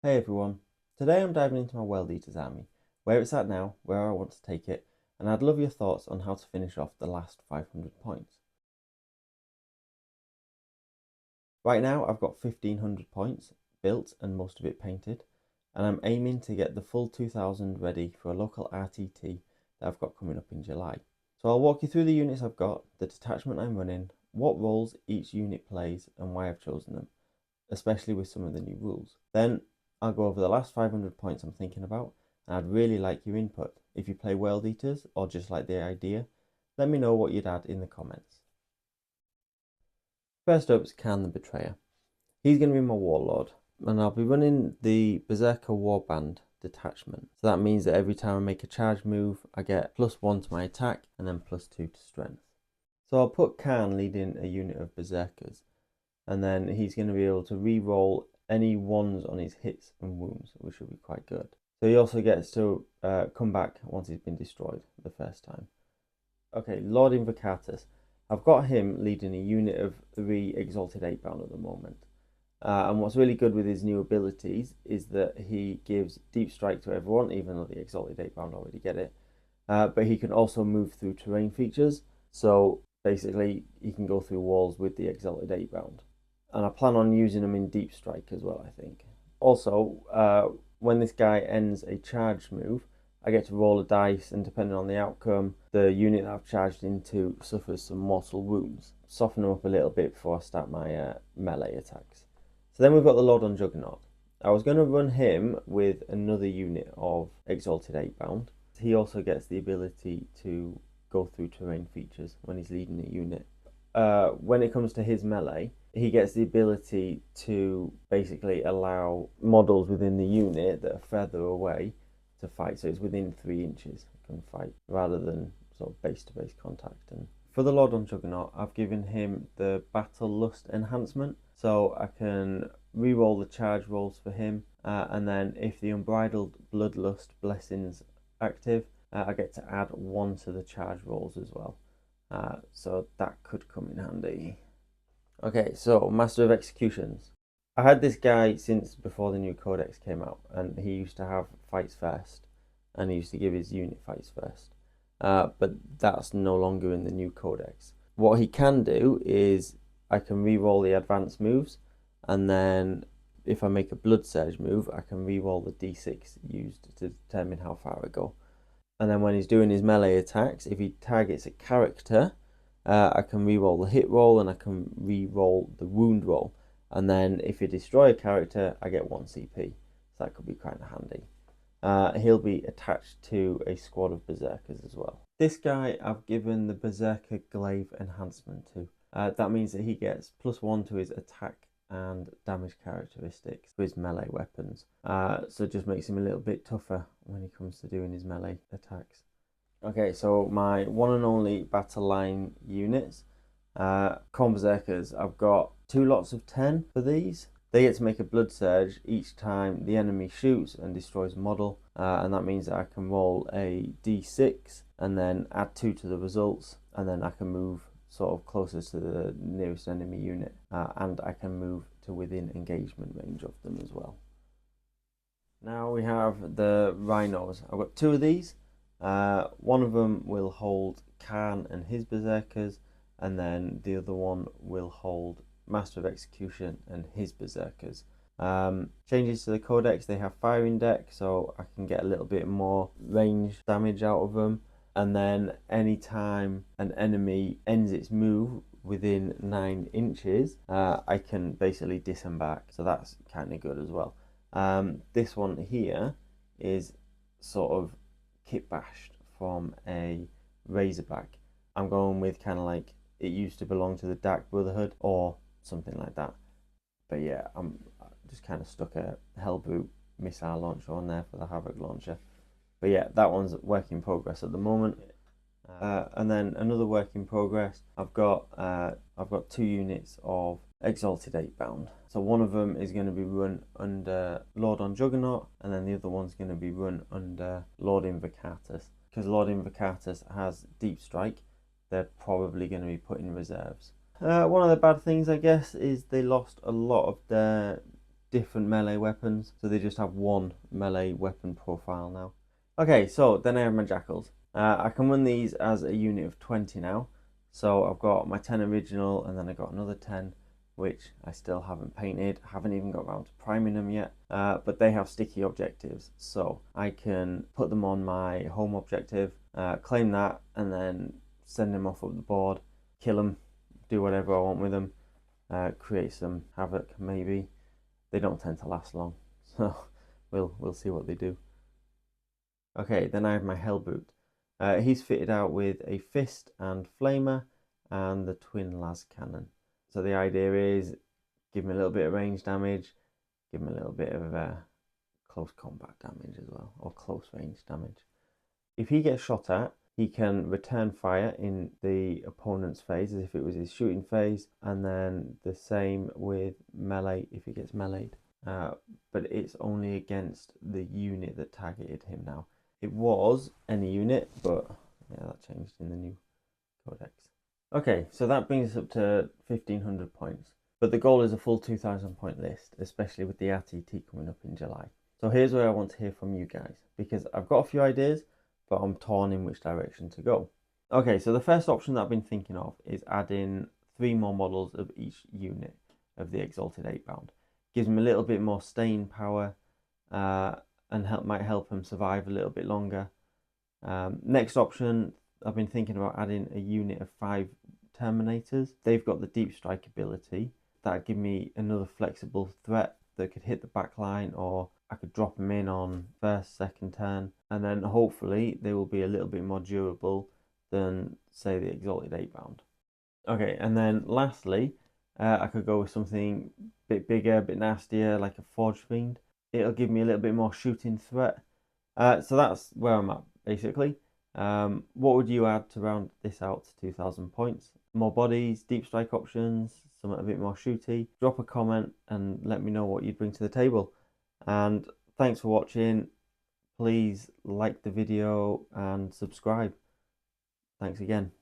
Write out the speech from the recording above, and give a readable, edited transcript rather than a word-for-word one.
Hey everyone, today I'm diving into my World Eaters army, where it's at now, where I want to take it, and I'd love your thoughts on how to finish off the last 500 points. Right now I've got 1500 points built and most of it painted, and I'm aiming to get the full 2000 ready for a local RTT that I've got coming up in July. So I'll walk you through the units I've got, the detachment I'm running, what roles each unit plays and why I've chosen them, especially with some of the new rules. Then I'll go over the last 500 points I'm thinking about, and I'd really like your input. If you play World Eaters or just like the idea, let me know what you'd add in the comments. First up is Khârn the Betrayer. He's going to be my Warlord, and I'll be running the Berzerker Warband detachment. So that means that every time I make a charge move, I get +1 to my attack and then +2 to strength. So I'll put Khârn leading a unit of Berzerkers, and then he's going to be able to re-roll any ones on his hits and wounds, which will be quite good. So he also gets to come back once he's been destroyed the first time. Okay, Lord Invocatus. I've got him leading a unit of 3 Exalted Eightbound at the moment. And what's really good with his new abilities is that he gives deep strike to everyone, even though the Exalted Eightbound already get it. But he can also move through terrain features. So basically, he can go through walls with the Exalted Eightbound. And I plan on using them in deep strike as well, I think. Also, when this guy ends a charge move, I get to roll a dice, and depending on the outcome, the unit that I've charged into suffers some mortal wounds. Soften them up a little bit before I start my melee attacks. So then we've got the Lord on Juggernaut. I was going to run him with another unit of Exalted Eightbound. He also gets the ability to go through terrain features when he's leading a unit. When it comes to his melee, he gets the ability to basically allow models within the unit that are further away to fight. So it's within 3 inches can fight rather than sort of base-to-base contact. And for the Lord on Juggernaut, I've given him the Battle Lust enhancement, so I can re-roll the charge rolls for him, and then if the Unbridled Bloodlust blessings active, I get to add 1 to the charge rolls as well. So that could come in handy. Okay, so Master of Executions. I had this guy since before the new Codex came out, and he used to have fights first, and he used to give his unit fights first. But that's no longer in the new Codex. What he can do is I can re-roll the advanced moves, and then if I make a Blood Surge move, I can re-roll the d6 used to determine how far I go. And then when he's doing his melee attacks, if he targets a character, I can re-roll the hit roll and I can re-roll the wound roll. And then if you destroy a character, I get 1 CP. So that could be kind of handy. He'll be attached to a squad of Berzerkers as well. This guy I've given the Berzerker Glaive enhancement to. That means that he gets +1 to his attack and damage characteristics for his melee weapons. So it just makes him a little bit tougher when he comes to doing his melee attacks. Okay, so my one and only battle line units, Khorne Berzerkers. I've got 2 lots of 10 for these. They get to make a Blood Surge each time the enemy shoots and destroys a model, and that means that I can roll a d6 and then add 2 to the results, and then I can move sort of closer to the nearest enemy unit, and I can move to within engagement range of them as well. Now we have the Rhinos. I've got 2 of these. One of them will hold Khârn and his Berzerkers, and then the other one will hold Master of Execution and his Berzerkers. Changes to the Codex, they have firing deck, so I can get a little bit more range damage out of them. And then anytime an enemy ends its move within 9 inches, I can basically disembark, so that's kind of good as well. This one here is sort of kit bashed from a Razorback. I'm going with kind of like it used to belong to the Dark Brotherhood or something like that. But yeah, I'm just kind of stuck a Helbrute missile launcher on there for the Havoc launcher. But yeah, that one's work in progress at the moment. And then another work in progress, I've got 2 units of Exalted Eightbound. So one of them is going to be run under Lord on Juggernaut, and then the other one's going to be run under Lord Invocatus. Because Lord Invocatus has deep strike, they're probably going to be put in reserves. One of the bad things, I guess, is they lost a lot of their different melee weapons, so they just have one melee weapon profile now. Okay, so then I have my Jakhals. I can run these as a unit of 20 now. So I've got my 10 original, and then I got another 10, which I still haven't painted. I haven't even got around to priming them yet, but they have sticky objectives. So I can put them on my home objective, claim that, and then send them off up the board, kill them, do whatever I want with them, create some havoc maybe. They don't tend to last long, so we'll see what they do. Okay, then I have my Helbrute. He's fitted out with a fist and flamer and the twin las cannon. So the idea is give him a little bit of range damage, give him a little bit of close combat damage as well, or close range damage. If he gets shot at, he can return fire in the opponent's phase as if it was his shooting phase, and then the same with melee if he gets meleeed. But it's only against the unit that targeted him now. It was any unit, but yeah, that changed in the new Codex. Okay, so that brings us up to 1500 points. But the goal is a full 2000 point list, especially with the RTT coming up in July. So here's where I want to hear from you guys, because I've got a few ideas, but I'm torn in which direction to go. Okay, so the first option that I've been thinking of is adding 3 more models of each unit of the Exalted Eightbound. Gives them a little bit more staying power, and might help them survive a little bit longer. Next option, I've been thinking about adding a unit of 5 Terminators. They've got the deep strike ability. That'd give me another flexible threat that could hit the back line, or I could drop them in on first, second turn, and then hopefully they will be a little bit more durable than, say, the Exalted Eightbound. Okay, and then lastly, I could go with something a bit bigger, a bit nastier, like a Forgefiend. It'll give me a little bit more shooting threat. So that's where I'm at, basically. What would you add to round this out to 2000 points? More bodies, deep strike options, something a bit more shooty? Drop a comment and let me know what you'd bring to the table. And thanks for watching. Please like the video and subscribe. Thanks again.